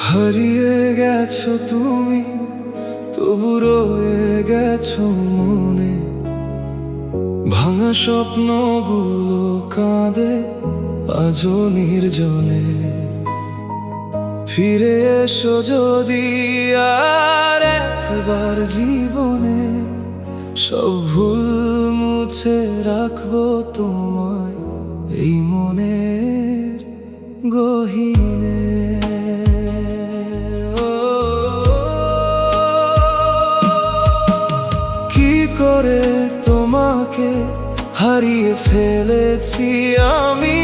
হারিয়ে গেছো তুমি, তবু রয়ে গেছো মনে। ভাঙা স্বপ্নগুলো কাঁদে আজও নির্জনে। ফিরে এসো যদি আর একবার জীবনে, সব ভুল মুছে রাখবো তোমায় এই মনের গহীনে। কি করে তোমাকে হারিয়ে ফেলেছি আমি,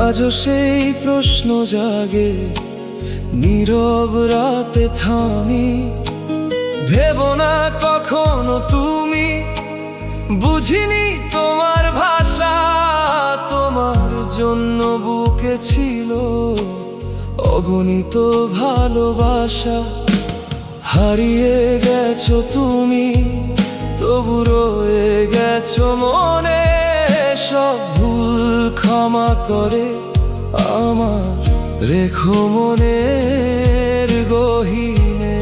আজও সেই প্রশ্ন জাগে নীরব রাতে থামি। ভেবো না কখনো তুমি, বুঝিনি তোমার ভাষা। তোমার জন্য বুকে ছিল অগণিত ভালোবাসা। হারিয়ে গেছো তুমি, তবু রয়ে গেছো মনে। সব ভুল ক্ষমা করে আমার রেখো মনের গহীনে।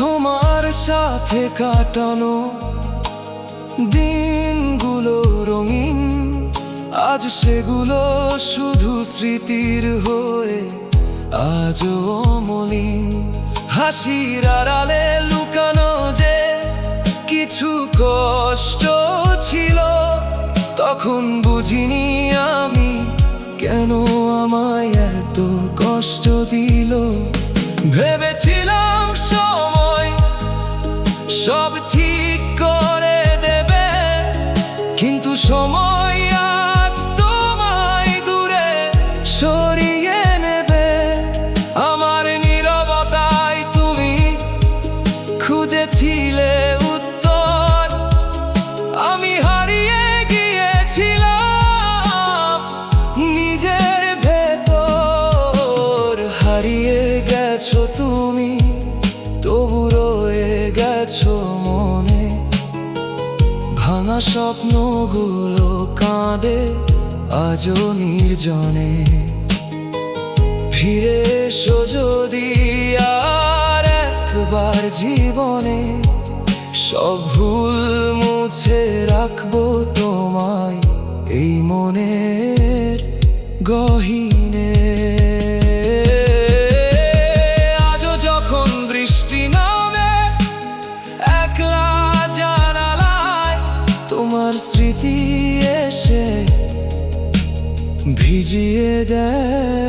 তোমার সাথে কাটানো দিনগুলো রঙিন, আজ সেগুলো শুধু স্মৃতির হয়ে আজও মলিন। হাসির আড়ালে লুকানো যে কিছু কষ্ট ছিল, তখন বুঝিনি আমি কেন আমায় এত কষ্ট দিল। ভেবেছিলাম সময় সব ঠিক করে দেবে, কিন্তু সময় আজ তোমায় দূরে সরিয়ে নেবে। আমার নীরবতায় তুমি খুঁজেছিলে উত্তর, আমি হারিয়ে গিয়েছিলাম নিজের ভেতর। হারিয়ে গেছো তুমি, তবু রয়ে গেছো মনে। ভাঙা স্বপ্নগুলো কাঁদে আজও নির্জনে। ফিরে এসো যদি আর একবার জীবনে, সব ভুল মুছে রাখবো তোমায় এই মনের গহীনে। আজও যখন বৃষ্টি নামে একলা জানালায়, তোমার স্মৃতি এসে ভিজিয়ে দেয়